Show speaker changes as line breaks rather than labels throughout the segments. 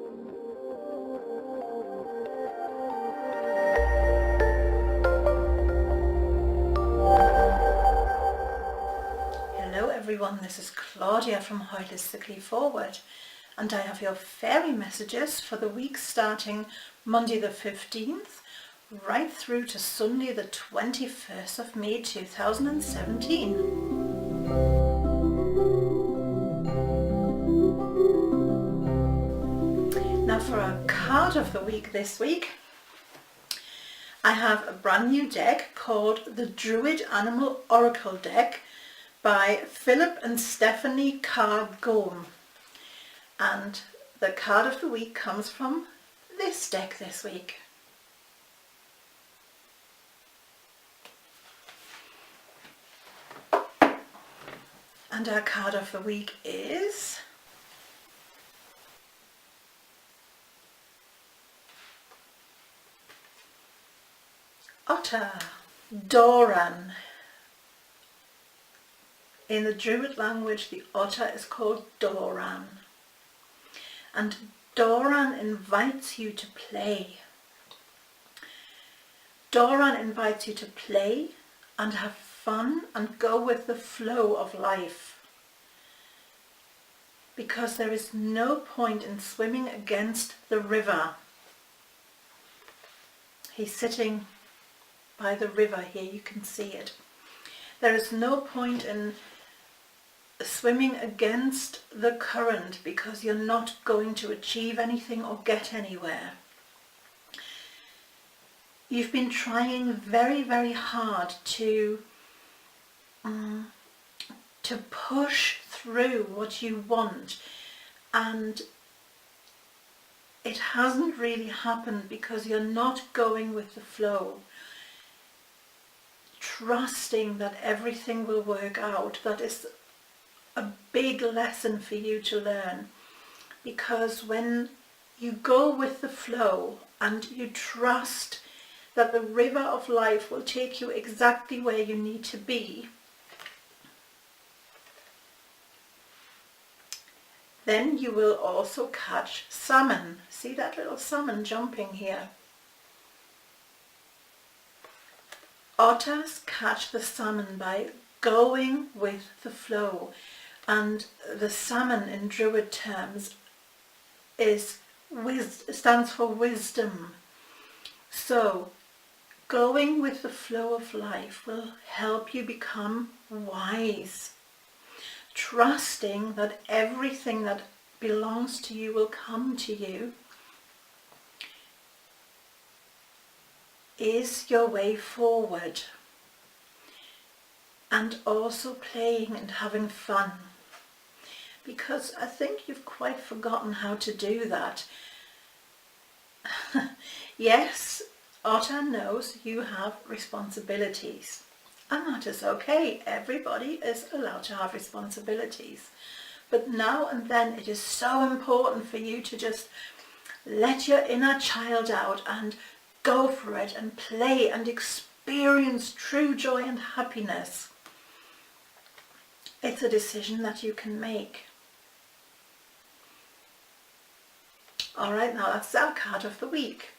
Hello everyone, this is Claudia from Holistically Forward, and I have your fairy messages for the week starting Monday the 15th right through to Sunday the 21st of May 2017. Now for our card of the week this week, I have a brand new deck called the Druid Animal Oracle deck by Philip and Stephanie Carr-Gome, and the card of the week comes from this deck this week. And our card of the week is Otter, Doran. In the Druid language, the otter is called Doran. And Doran invites you to play. Doran invites you to play and have fun and go with the flow of life. Because there is no point in swimming against the river. He's sitting by the river here, you can see it. There is no point in swimming against the current because you're not going to achieve anything or get anywhere. You've been trying very, very hard to push through what you want, and it hasn't really happened because you're not going with the flow, trusting that everything will work out. That is a big lesson for you to learn, because when you go with the flow and you trust that the river of life will take you exactly where you need to be, then you will also catch salmon. See that little salmon jumping here? Otters catch the salmon by going with the flow. And the salmon in Druid terms stands for wisdom. So going with the flow of life will help you become wise, trusting that everything that belongs to you will come to you is your way forward, and also playing and having fun. Because I think you've quite forgotten how to do that. Yes, Otter knows you have responsibilities, and that is okay. Everybody is allowed to have responsibilities. But now and then it is so important for you to just let your inner child out and go for it and play and experience true joy and happiness. It's a decision that you can make. Alright, now that's our card of the week.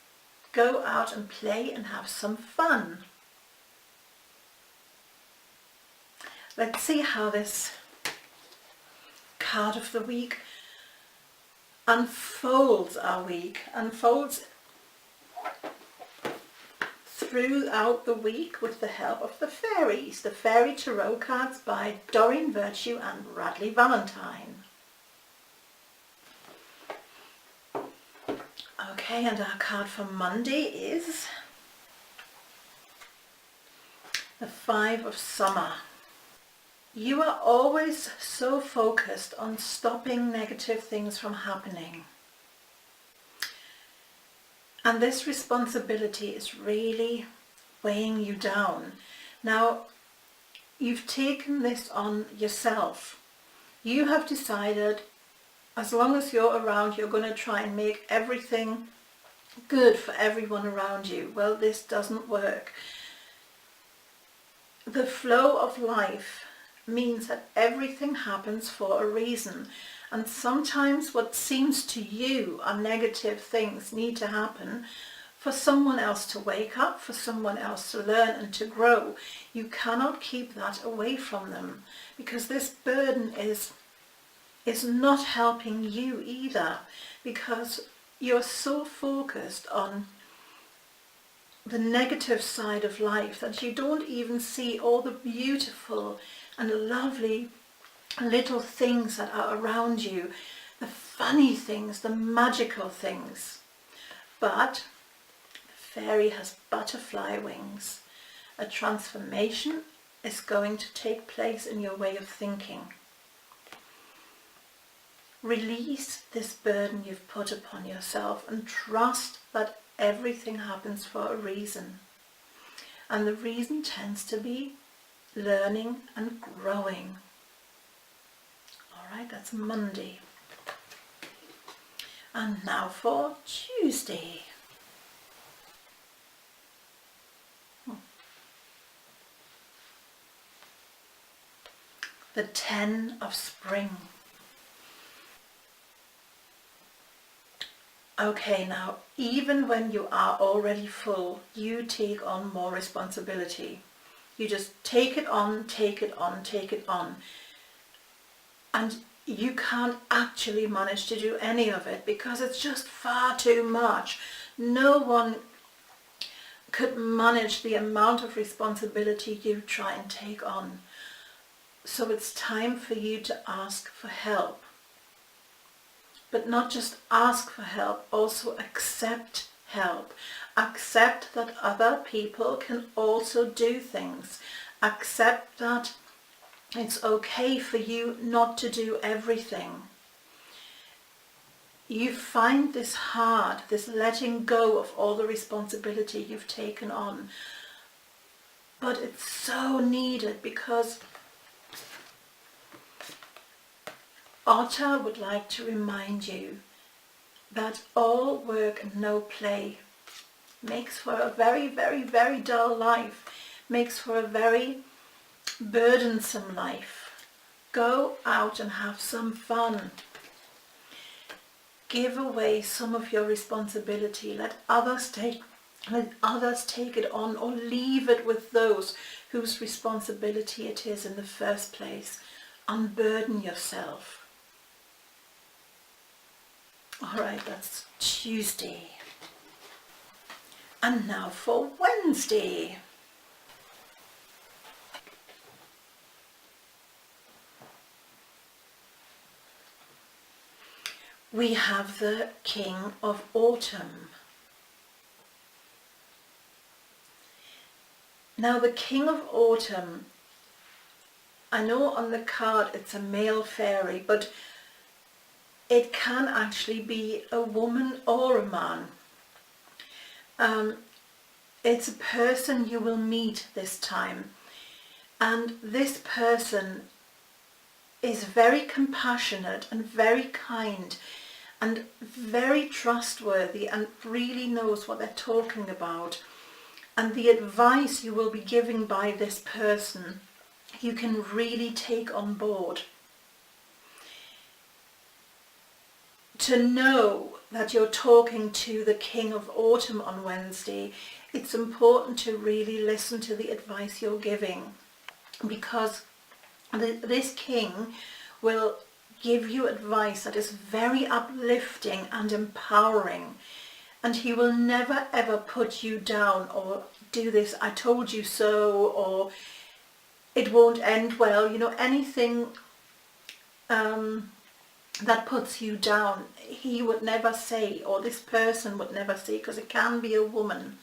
Go out and play and have some fun. Let's see how this card of the week unfolds our week, unfolds throughout the week with the help of the fairies, the Fairy Tarot cards by Doreen Virtue and Radley Valentine. Okay, and our card for Monday is the Five of Summer. You are always so focused on stopping negative things from happening. And this responsibility is really weighing you down. Now, you've taken this on yourself. You have decided, as long as you're around, you're going to try and make everything good for everyone around you. Well, this doesn't work. The flow of life means that everything happens for a reason, And sometimes what seems to you are negative things need to happen for someone else to wake up, for someone else to learn and to grow. You cannot keep that away from them, because this burden is not helping you either, because you're so focused on the negative side of life that you don't even see all the beautiful and lovely little things that are around you, the funny things, the magical things. But the fairy has butterfly wings. A transformation is going to take place in your way of thinking. Release this burden you've put upon yourself and trust that everything happens for a reason. And the reason tends to be learning and growing. Alright, that's Monday. And now for Tuesday. The 10 of Spring. Okay, now, even when you are already full, you take on more responsibility. You just take it on, take it on, take it on. And you can't actually manage to do any of it because it's just far too much. No one could manage the amount of responsibility you try and take on. So it's time for you to ask for help. But not just ask for help, also accept help. Accept that other people can also do things. Accept that it's okay for you not to do everything. You find this hard, this letting go of all the responsibility you've taken on. But it's so needed, because Otter would like to remind you that all work and no play makes for a very, very, very dull life, makes for a very burdensome life. Go out and have some fun. Give away some of your responsibility. Let others take it on, or leave it with those whose responsibility it is in the first place. Unburden yourself. Alright, that's Tuesday. And now for Wednesday. We have the King of Autumn. Now the King of Autumn, I know on the card it's a male fairy, but it can actually be a woman or a man. It's a person you will meet this time, and this person is very compassionate and very kind and very trustworthy and really knows what they're talking about. And the advice you will be giving by this person, you can really take on board. To know that you're talking to the King of Autumn on Wednesday, it's important to really listen to the advice you're giving, because this king will give you advice that is very uplifting and empowering, and he will never ever put you down or do this "I told you so" or "it won't end well." You know, anything that puts you down, he would never say, or this person would never say, because it can be a woman.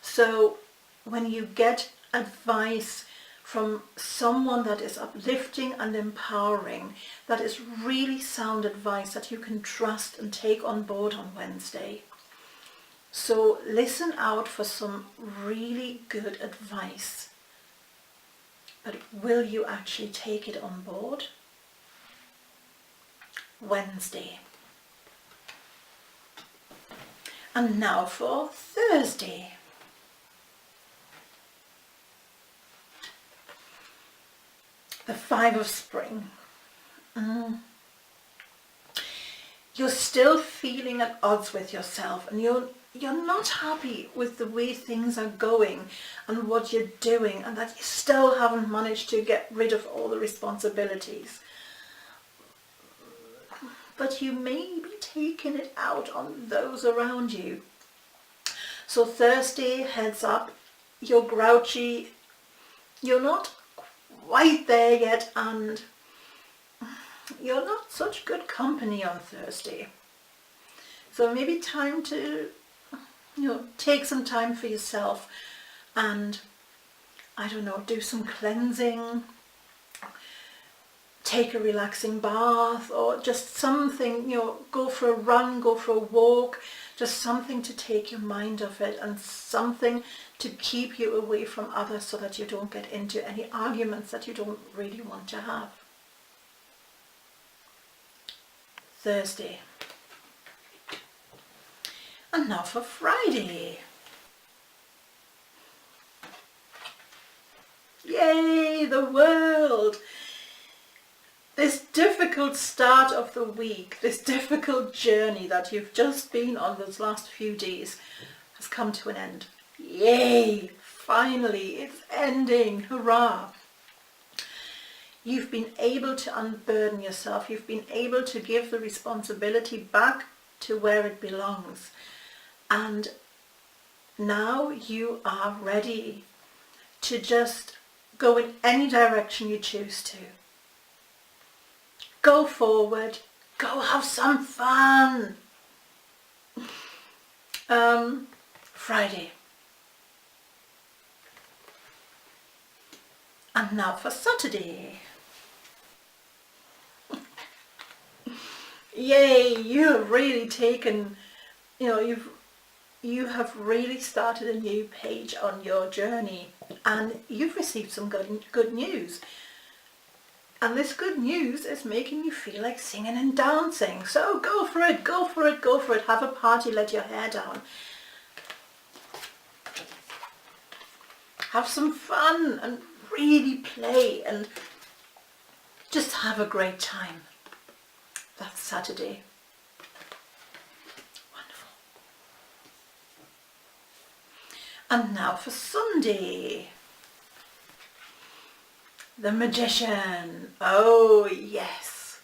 So when you get advice from someone that is uplifting and empowering, that is really sound advice that you can trust and take on board on Wednesday. So listen out for some really good advice. But will you actually take it on board? Wednesday. And now for Thursday. The 5 of Spring. you're still feeling at odds with yourself, and you're not happy with the way things are going and what you're doing, and that you still haven't managed to get rid of all the responsibilities. But you may be taking it out on those around you. So Thursday, heads up, you're grouchy, you're not quite there yet, and you're not such good company on Thursday. So maybe time to, take some time for yourself and, I don't know, do some cleansing, take a relaxing bath, or just something, go for a run, go for a walk, just something to take your mind off it and something to keep you away from others so that you don't get into any arguments that you don't really want to have. Thursday. And now for Friday. Yay, the world! This difficult start of the week, this difficult journey that you've just been on those last few days has come to an end. Yay! Finally, it's ending. Hurrah! You've been able to unburden yourself. You've been able to give the responsibility back to where it belongs. And now you are ready to just go in any direction you choose to. Go forward, go have some fun. Friday. And now for Saturday. Yay, you have really taken, you have really started a new page on your journey, and you've received some good news. And this good news is making you feel like singing and dancing. So go for it, go for it, go for it. Have a party, let your hair down. Have some fun and really play and just have a great time. That's Saturday. Wonderful. And now for Sunday. The Magician. Oh, yes.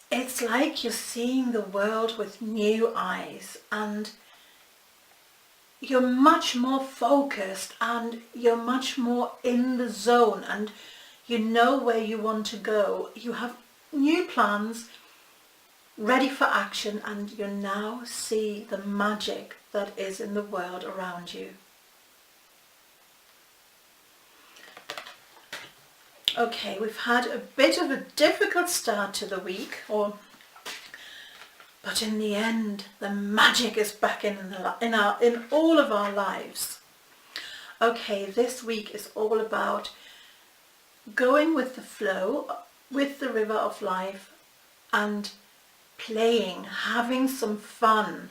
It's like you're seeing the world with new eyes, and you're much more focused, and you're much more in the zone, and you know where you want to go. You have new plans ready for action, and you now see the magic that is in the world around you. Okay, we've had a bit of a difficult start to the week, but in the end, the magic is back in all of our lives. Okay, this week is all about going with the flow, with the river of life, and playing, having some fun.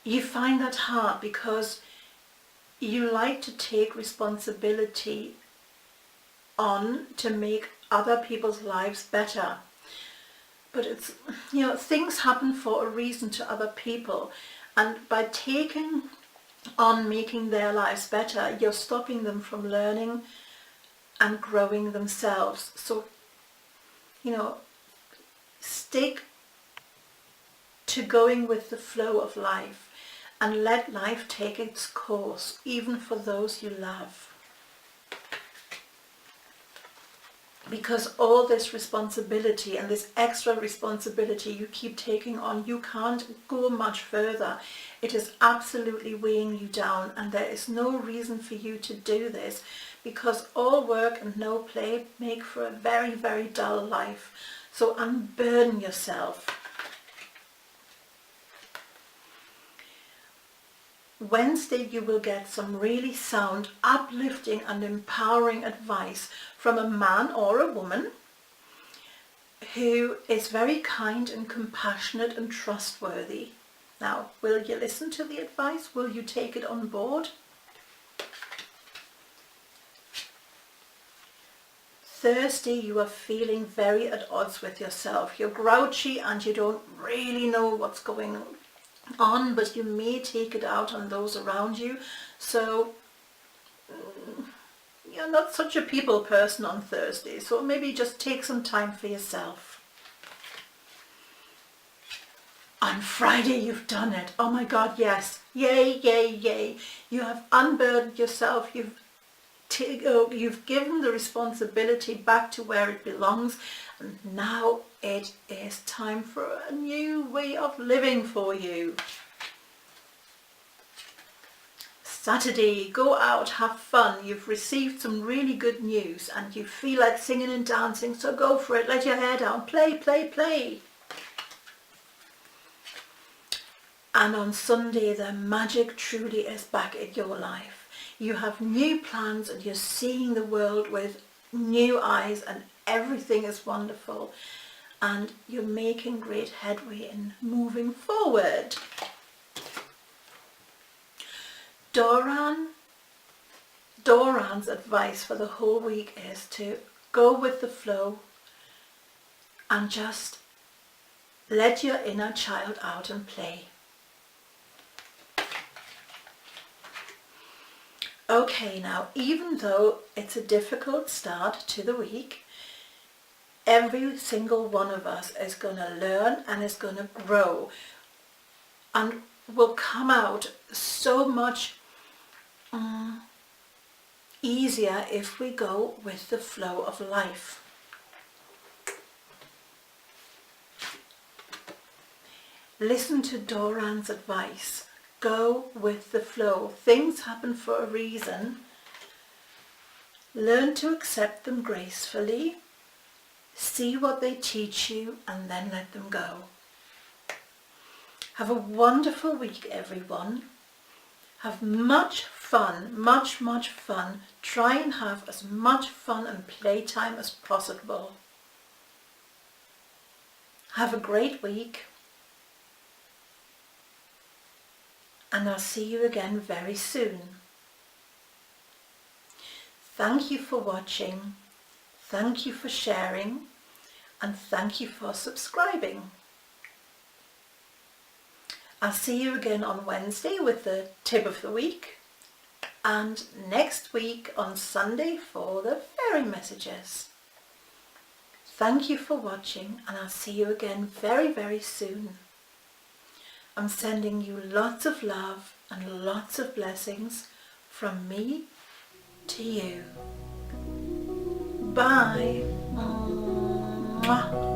You find that hard because you like to take responsibility on to make other people's lives better. But it's, things happen for a reason to other people, and by taking on making their lives better, you're stopping them from learning and growing themselves. So, stick to going with the flow of life and let life take its course, even for those you love. Because all this responsibility and this extra responsibility you keep taking on, you can't go much further. It is absolutely weighing you down, and there is no reason for you to do this, because all work and no play make for a very, very dull life. So unburden yourself. Wednesday you will get some really sound, uplifting and empowering advice from a man or a woman who is very kind and compassionate and trustworthy. Now, will you listen to the advice? Will you take it on board? Thursday you are feeling very at odds with yourself. You're grouchy and you don't really know what's going on, but you may take it out on those around you. So you're not such a people person on Thursday, so maybe just take some time for yourself. On Friday you've done it. Oh my God, yes. Yay, yay, yay. You have unburdened yourself. You've given the responsibility back to where it belongs, and now it is time for a new way of living for you. Saturday, go out, have fun. You've received some really good news and you feel like singing and dancing, so go for it. Let your hair down. Play, play, play. And on Sunday, the magic truly is back in your life. You have new plans and you're seeing the world with new eyes and everything is wonderful. And you're making great headway in moving forward. Doran's advice for the whole week is to go with the flow and just let your inner child out and play. Okay, now even though it's a difficult start to the week, every single one of us is going to learn and is going to grow and will come out so much easier if we go with the flow of life. Listen to Doran's advice. Go with the flow. Things happen for a reason. Learn to accept them gracefully. See what they teach you and then let them go. Have a wonderful week, everyone. Have much fun, much fun. Try and have as much fun and playtime as possible. Have a great week. And I'll see you again very soon. Thank you for watching, thank you for sharing, and thank you for subscribing. I'll see you again on Wednesday with the tip of the week, and next week on Sunday for the Faerie Messages. Thank you for watching, and I'll see you again very soon. I'm sending you lots of love and lots of blessings from me to you. Bye. Mwah.